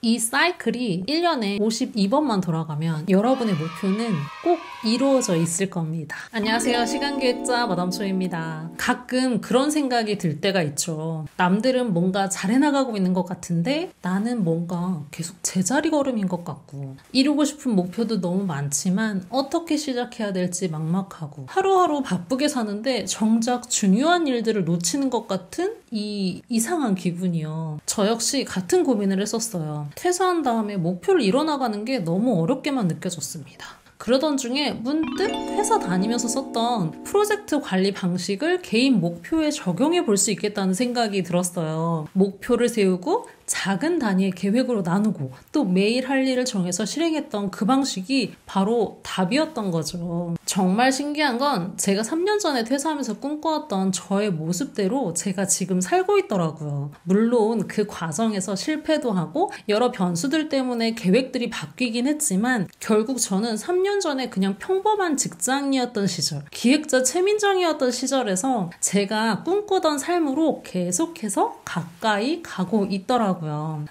이 사이클이 1년에 52번만 돌아가면 여러분의 목표는 꼭 이루어져 있을 겁니다. 안녕하세요. 시간기획자 마담초입니다. 가끔 그런 생각이 들 때가 있죠. 남들은 뭔가 잘해나가고 있는 것 같은데 나는 뭔가 계속 제자리 걸음인 것 같고, 이루고 싶은 목표도 너무 많지만 어떻게 시작해야 될지 막막하고, 하루하루 바쁘게 사는데 정작 중요한 일들을 놓치는 것 같은 이 이상한 기분이요. 저 역시 같은 고민을 했었어요. 퇴사한 다음에 목표를 이뤄나가는 게 너무 어렵게만 느껴졌습니다. 그러던 중에 문득 회사 다니면서 썼던 프로젝트 관리 방식을 개인 목표에 적용해 볼 수 있겠다는 생각이 들었어요. 목표를 세우고 작은 단위의 계획으로 나누고 또 매일 할 일을 정해서 실행했던 그 방식이 바로 답이었던 거죠. 정말 신기한 건 제가 3년 전에 퇴사하면서 꿈꿔왔던 저의 모습대로 제가 지금 살고 있더라고요. 물론 그 과정에서 실패도 하고 여러 변수들 때문에 계획들이 바뀌긴 했지만 결국 저는 3년 전에 그냥 평범한 직장이었던 시절, 기획자 최민정이었던 시절에서 제가 꿈꾸던 삶으로 계속해서 가까이 가고 있더라고요.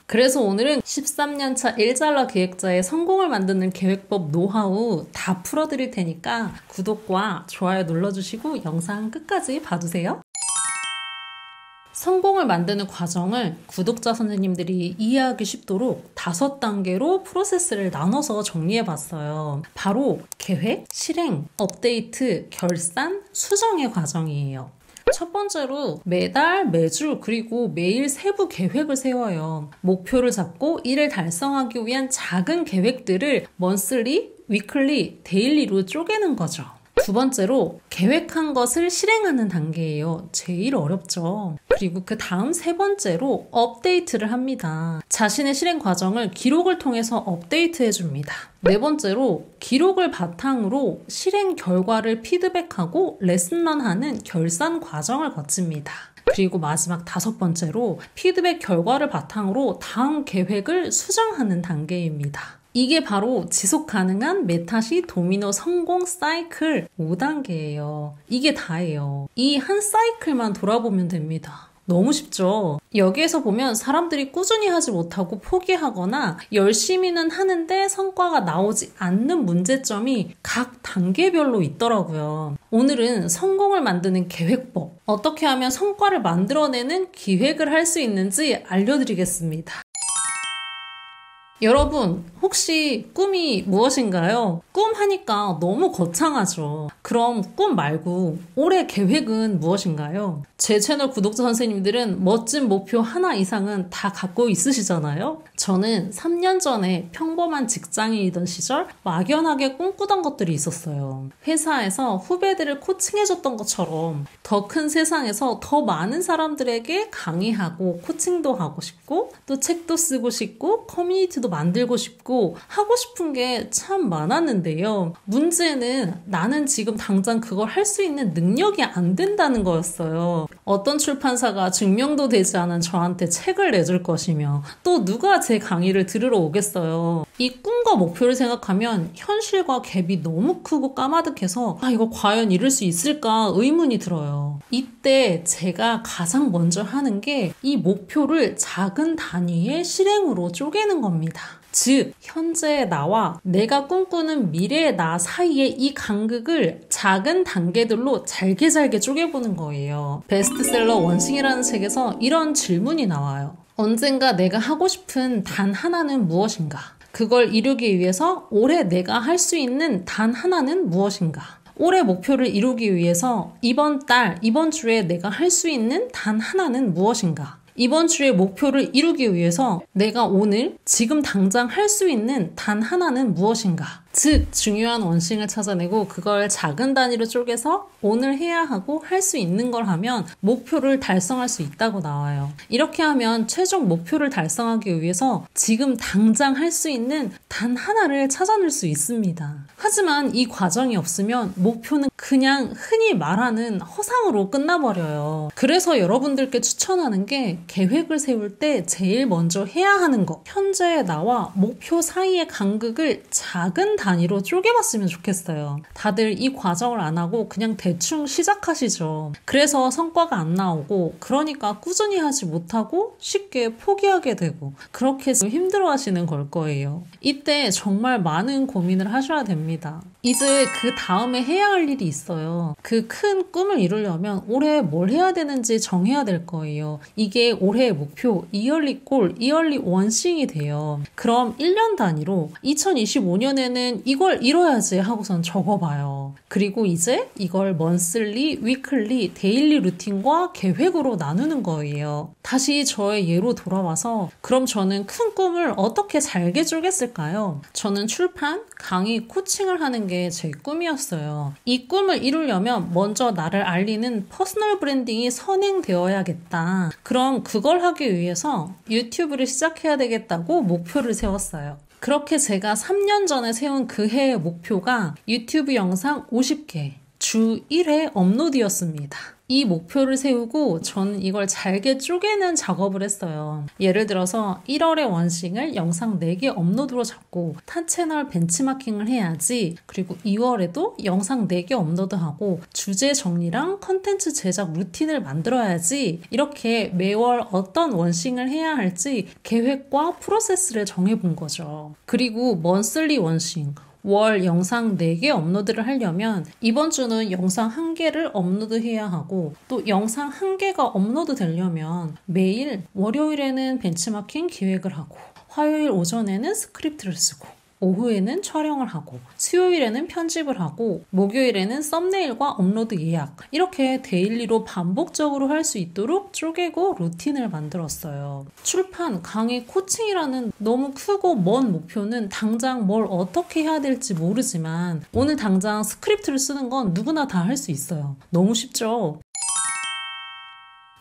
그래서 오늘은 13년차 일잘러 기획자의 성공을 만드는 계획법 노하우 다 풀어드릴 테니까 구독과 좋아요 눌러주시고 영상 끝까지 봐주세요. 성공을 만드는 과정을 구독자 선생님들이 이해하기 쉽도록 5단계로 프로세스를 나눠서 정리해봤어요. 바로 계획, 실행, 업데이트, 결산, 수정의 과정이에요. 첫 번째로 매달, 매주, 그리고 매일 세부 계획을 세워요. 목표를 잡고 이를 달성하기 위한 작은 계획들을 monthly, weekly, daily로 쪼개는 거죠. 두 번째로 계획한 것을 실행하는 단계예요. 제일 어렵죠. 그리고 그 다음 세 번째로 업데이트를 합니다. 자신의 실행 과정을 기록을 통해서 업데이트해 줍니다. 네 번째로 기록을 바탕으로 실행 결과를 피드백하고 레슨런하는 결산 과정을 거칩니다. 그리고 마지막 5번째로 피드백 결과를 바탕으로 다음 계획을 수정하는 단계입니다. 이게 바로 지속 가능한 메타시 도미노 성공 사이클 5단계예요. 이게 다예요. 이 한 사이클만 돌아보면 됩니다. 너무 쉽죠? 여기에서 보면 사람들이 꾸준히 하지 못하고 포기하거나 열심히는 하는데 성과가 나오지 않는 문제점이 각 단계별로 있더라고요. 오늘은 성공을 만드는 계획법, 어떻게 하면 성과를 만들어내는 기획을 할 수 있는지 알려드리겠습니다. 여러분, 혹시 꿈이 무엇인가요? 꿈 하니까 너무 거창하죠. 그럼 꿈 말고 올해 계획은 무엇인가요? 제 채널 구독자 선생님들은 멋진 목표 하나 이상은 다 갖고 있으시잖아요? 저는 3년 전에 평범한 직장인이던 시절 막연하게 꿈꾸던 것들이 있었어요. 회사에서 후배들을 코칭해줬던 것처럼 더 큰 세상에서 더 많은 사람들에게 강의하고 코칭도 하고 싶고 또 책도 쓰고 싶고 커뮤니티도 만들고 싶고 하고 싶은 게 참 많았는데요. 문제는 나는 지금 당장 그걸 할 수 있는 능력이 안 된다는 거였어요. 어떤 출판사가 증명도 되지 않은 저한테 책을 내줄 것이며 또 누가 제 강의를 들으러 오겠어요. 이 꿈과 목표를 생각하면 현실과 갭이 너무 크고 까마득해서 이거 과연 이룰 수 있을까 의문이 들어요. 이때 제가 가장 먼저 하는 게 이 목표를 작은 단위의 실행으로 쪼개는 겁니다. 즉, 현재의 나와 내가 꿈꾸는 미래의 나 사이의 이 간극을 작은 단계들로 잘게 쪼개보는 거예요. 베스트셀러 원싱이라는 책에서 이런 질문이 나와요. 언젠가 내가 하고 싶은 단 하나는 무엇인가? 그걸 이루기 위해서 올해 내가 할 수 있는 단 하나는 무엇인가? 올해 목표를 이루기 위해서 이번 주에 내가 할 수 있는 단 하나는 무엇인가? 이번 주의 목표를 이루기 위해서 내가 오늘 지금 당장 할 수 있는 단 하나는 무엇인가? 즉, 중요한 원싱을 찾아내고 그걸 작은 단위로 쪼개서 오늘 해야 하고 할 수 있는 걸 하면 목표를 달성할 수 있다고 나와요. 이렇게 하면 최종 목표를 달성하기 위해서 지금 당장 할 수 있는 단 하나를 찾아낼 수 있습니다. 하지만 이 과정이 없으면 목표는 그냥 흔히 말하는 허상으로 끝나버려요. 그래서 여러분들께 추천하는 게 계획을 세울 때 제일 먼저 해야 하는 거, 현재의 나와 목표 사이의 간극을 작은 단위로 쪼개봤으면 좋겠어요. 다들 이 과정을 안 하고 그냥 대충 시작하시죠. 그래서 성과가 안 나오고 그러니까 꾸준히 하지 못하고 쉽게 포기하게 되고 그렇게 힘들어 하시는 걸 거예요. 이때 정말 많은 고민을 하셔야 됩니다. 이제 그 다음에 해야 할 일이 있어요. 그 큰 꿈을 이루려면 올해 뭘 해야 되는지 정해야 될 거예요. 이게 올해의 목표, 이얼리 골, 이얼리 원싱이 돼요. 그럼 1년 단위로 2025년에는 이걸 이뤄야지 하고선 적어봐요. 그리고 이제 이걸 먼슬리, 위클리, 데일리 루틴과 계획으로 나누는 거예요. 다시 저의 예로 돌아와서 그럼 저는 큰 꿈을 어떻게 잘게 쪼갰을까요? 저는 출판, 강의, 코칭을 하는 게 제 꿈이었어요. 이 꿈을 이루려면 먼저 나를 알리는 퍼스널 브랜딩이 선행되어야겠다. 그럼 그걸 하기 위해서 유튜브를 시작해야 되겠다고 목표를 세웠어요. 그렇게 제가 3년 전에 세운 그 해의 목표가 유튜브 영상 50개, 주 1회 업로드였습니다. 이 목표를 세우고 저는 이걸 잘게 쪼개는 작업을 했어요. 예를 들어서 1월에 원싱을 영상 4개 업로드로 잡고 타 채널 벤치마킹을 해야지. 그리고 2월에도 영상 4개 업로드하고 주제 정리랑 컨텐츠 제작 루틴을 만들어야지. 이렇게 매월 어떤 원싱을 해야 할지 계획과 프로세스를 정해본 거죠. 그리고 먼슬리 원싱. 월 영상 4개 업로드를 하려면 이번 주는 영상 1개를 업로드해야 하고 또 영상 1개가 업로드 되려면 매일 월요일에는 벤치마킹 기획을 하고 화요일 오전에는 스크립트를 쓰고 오후에는 촬영을 하고 수요일에는 편집을 하고 목요일에는 썸네일과 업로드 예약 이렇게 데일리로 반복적으로 할 수 있도록 쪼개고 루틴을 만들었어요. 출판, 강의, 코칭이라는 너무 크고 먼 목표는 당장 뭘 어떻게 해야 될지 모르지만 오늘 당장 스크립트를 쓰는 건 누구나 다 할 수 있어요. 너무 쉽죠?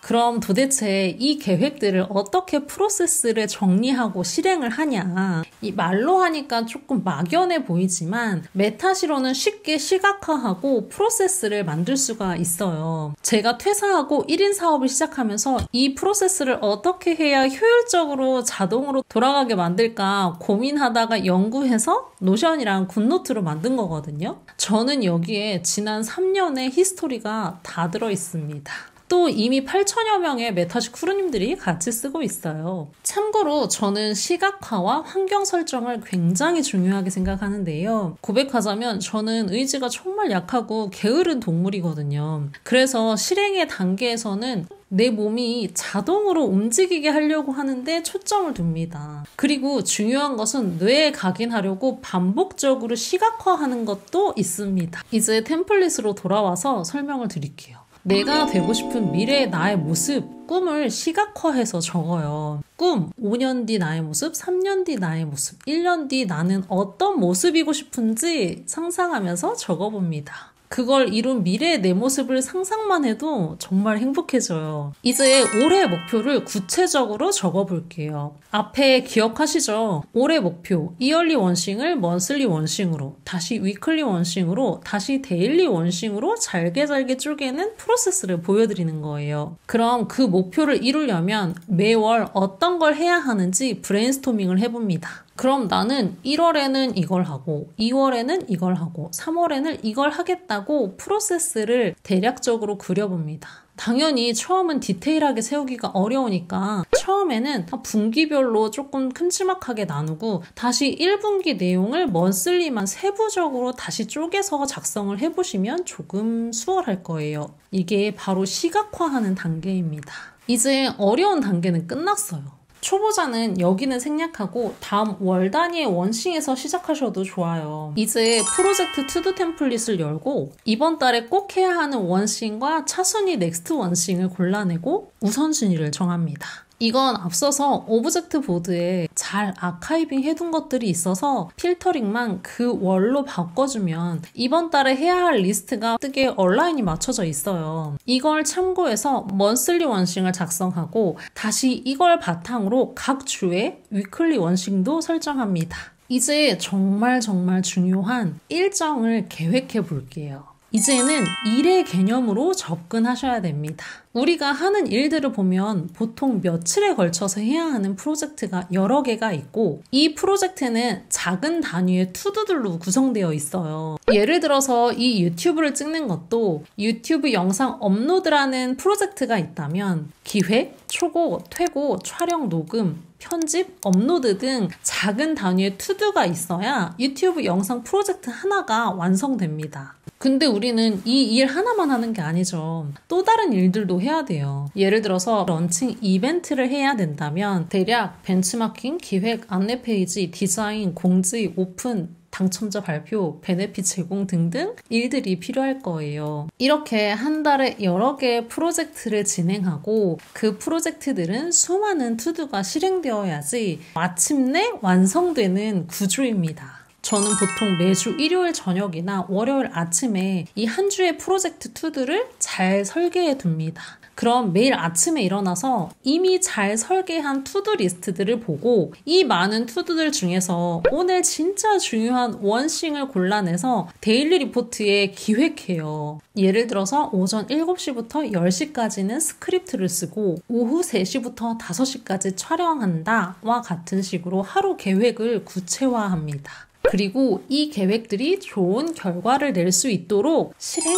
그럼 도대체 이 계획들을 어떻게 프로세스를 정리하고 실행을 하냐. 이 말로 하니까 조금 막연해 보이지만 메타시로는 쉽게 시각화하고 프로세스를 만들 수가 있어요. 제가 퇴사하고 1인 사업을 시작하면서 이 프로세스를 어떻게 해야 효율적으로 자동으로 돌아가게 만들까 고민하다가 연구해서 노션이랑 굿노트로 만든 거거든요. 저는 여기에 지난 3년의 히스토리가 다 들어 있습니다. 또 이미 8천여 명의 메타시 크루님들이 같이 쓰고 있어요. 참고로 저는 시각화와 환경 설정을 굉장히 중요하게 생각하는데요. 고백하자면 저는 의지가 정말 약하고 게으른 동물이거든요. 그래서 실행의 단계에서는 내 몸이 자동으로 움직이게 하려고 하는데 초점을 둡니다. 그리고 중요한 것은 뇌에 각인하려고 반복적으로 시각화하는 것도 있습니다. 이제 템플릿으로 돌아와서 설명을 드릴게요. 내가 되고 싶은 미래의 나의 모습, 꿈을 시각화해서 적어요. 꿈, 5년 뒤 나의 모습, 3년 뒤 나의 모습, 1년 뒤 나는 어떤 모습이고 싶은지 상상하면서 적어봅니다. 그걸 이룬 미래의 내 모습을 상상만 해도 정말 행복해져요. 이제 올해의 목표를 구체적으로 적어볼게요. 앞에 기억하시죠? 올해 목표, 이얼리 원싱을 먼슬리 원싱으로, 다시 위클리 원싱으로, 다시 데일리 원싱으로 잘게 쪼개는 프로세스를 보여드리는 거예요. 그럼 그 목표를 이루려면 매월 어떤 걸 해야 하는지 브레인스토밍을 해봅니다. 그럼 나는 1월에는 이걸 하고 2월에는 이걸 하고 3월에는 이걸 하겠다고 프로세스를 대략적으로 그려봅니다. 당연히 처음은 디테일하게 세우기가 어려우니까 처음에는 분기별로 조금 큼지막하게 나누고 다시 1분기 내용을 먼슬리만 세부적으로 다시 쪼개서 작성을 해보시면 조금 수월할 거예요. 이게 바로 시각화하는 단계입니다. 이제 어려운 단계는 끝났어요. 초보자는 여기는 생략하고 다음 월 단위의 원싱에서 시작하셔도 좋아요. 이제 프로젝트 투두 템플릿을 열고 이번 달에 꼭 해야 하는 원싱과 차순위 넥스트 원싱을 골라내고 우선순위를 정합니다. 이건 앞서서 오브젝트 보드에 잘 아카이빙 해둔 것들이 있어서 필터링만 그 월로 바꿔주면 이번 달에 해야 할 리스트가 뜨게 얼라인이 맞춰져 있어요. 이걸 참고해서 먼슬리 원싱을 작성하고 다시 이걸 바탕으로 각 주에 위클리 원싱도 설정합니다. 이제 정말 중요한 일정을 계획해 볼게요. 이제는 일의 개념으로 접근하셔야 됩니다. 우리가 하는 일들을 보면 보통 며칠에 걸쳐서 해야 하는 프로젝트가 여러 개가 있고 이 프로젝트는 작은 단위의 투두들로 구성되어 있어요. 예를 들어서 이 유튜브를 찍는 것도 유튜브 영상 업로드라는 프로젝트가 있다면 기획, 초고, 퇴고, 촬영, 녹음, 편집, 업로드 등 작은 단위의 투두가 있어야 유튜브 영상 프로젝트 하나가 완성됩니다. 근데 우리는 이 일 하나만 하는 게 아니죠. 또 다른 일들도 해야 돼요. 예를 들어서 런칭 이벤트를 해야 된다면 대략 벤치마킹, 기획, 안내 페이지, 디자인, 공지, 오픈, 당첨자 발표, 베네핏 제공 등등 일들이 필요할 거예요. 이렇게 한 달에 여러 개의 프로젝트를 진행하고 그 프로젝트들은 수많은 투두가 실행되어야지 마침내 완성되는 구조입니다. 저는 보통 매주 일요일 저녁이나 월요일 아침에 이 한 주의 프로젝트 투두를 잘 설계해 둡니다. 그럼 매일 아침에 일어나서 이미 잘 설계한 투두 리스트들을 보고 이 많은 투두들 중에서 오늘 진짜 중요한 원싱을 골라내서 데일리 리포트에 기획해요. 예를 들어서 오전 7시부터 10시까지는 스크립트를 쓰고 오후 3시부터 5시까지 촬영한다와 같은 식으로 하루 계획을 구체화합니다. 그리고 이 계획들이 좋은 결과를 낼 수 있도록 실행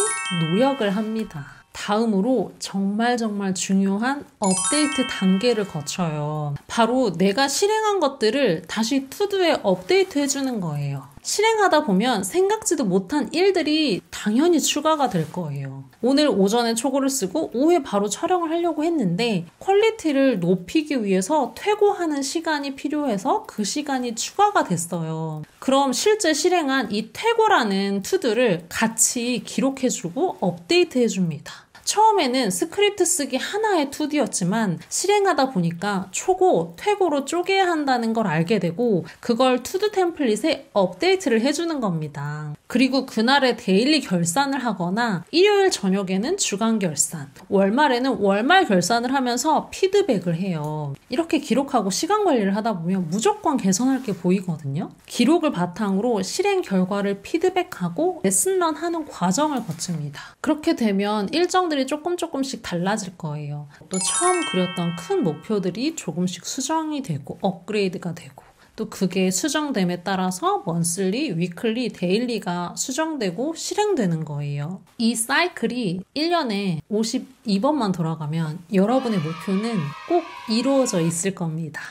노력을 합니다. 다음으로 정말 중요한 업데이트 단계를 거쳐요. 바로 내가 실행한 것들을 다시 투두에 업데이트 해주는 거예요. 실행하다 보면 생각지도 못한 일들이 당연히 추가가 될 거예요. 오늘 오전에 초고를 쓰고 오후에 바로 촬영을 하려고 했는데 퀄리티를 높이기 위해서 퇴고하는 시간이 필요해서 그 시간이 추가가 됐어요. 그럼 실제 실행한 이 퇴고라는 투두를 같이 기록해주고 업데이트해줍니다. 처음에는 스크립트 쓰기 하나의 투두였지만 실행하다 보니까 초고, 퇴고로 쪼개야 한다는 걸 알게 되고 그걸 투두 템플릿에 업데이트를 해주는 겁니다. 그리고 그날의 데일리 결산을 하거나 일요일 저녁에는 주간 결산, 월말에는 월말 결산을 하면서 피드백을 해요. 이렇게 기록하고 시간 관리를 하다 보면 무조건 개선할 게 보이거든요. 기록을 바탕으로 실행 결과를 피드백하고 레슨런 하는 과정을 거칩니다. 그렇게 되면 일정들이 조금씩 달라질 거예요. 또 처음 그렸던 큰 목표들이 조금씩 수정이 되고 업그레이드가 되고 또 그게 수정됨에 따라서 먼슬리, 위클리, 데일리가 수정되고 실행되는 거예요. 이 사이클이 1년에 52번만 돌아가면 여러분의 목표는 꼭 이루어져 있을 겁니다.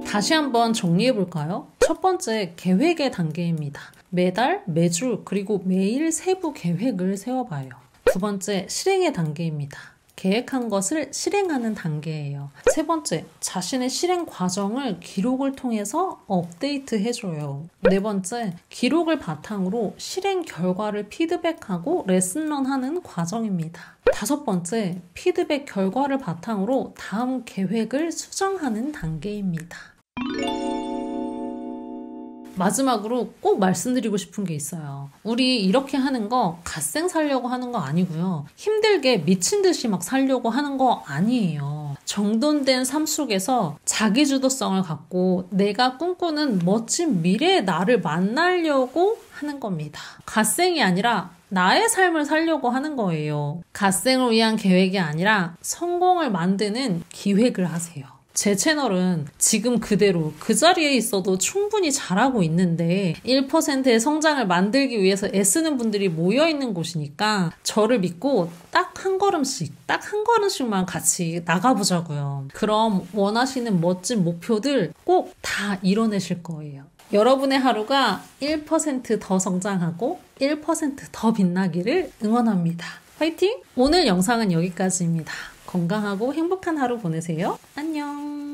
다시 한번 정리해 볼까요? 첫 번째, 계획의 단계입니다. 매달, 매주, 그리고 매일 세부 계획을 세워봐요. 두 번째, 실행의 단계입니다. 계획한 것을 실행하는 단계예요. 세 번째, 자신의 실행 과정을 기록을 통해서 업데이트 해줘요. 네 번째, 기록을 바탕으로 실행 결과를 피드백하고 레슨런 하는 과정입니다. 다섯 번째, 피드백 결과를 바탕으로 다음 계획을 수정하는 단계입니다. 마지막으로 꼭 말씀드리고 싶은 게 있어요. 우리 이렇게 하는 거 갓생 살려고 하는 거 아니고요. 힘들게 미친 듯이 막 살려고 하는 거 아니에요. 정돈된 삶 속에서 자기주도성을 갖고 내가 꿈꾸는 멋진 미래의 나를 만나려고 하는 겁니다. 갓생이 아니라 나의 삶을 살려고 하는 거예요. 갓생을 위한 계획이 아니라 성공을 만드는 기획을 하세요. 제 채널은 지금 그대로 그 자리에 있어도 충분히 잘하고 있는데 1%의 성장을 만들기 위해서 애쓰는 분들이 모여있는 곳이니까 저를 믿고 딱 한 걸음씩만 같이 나가보자고요. 그럼 원하시는 멋진 목표들 꼭 다 이뤄내실 거예요. 여러분의 하루가 1%더 성장하고 1% 더 빛나기를 응원합니다. 화이팅! 오늘 영상은 여기까지입니다. 건강하고 행복한 하루 보내세요. 안녕!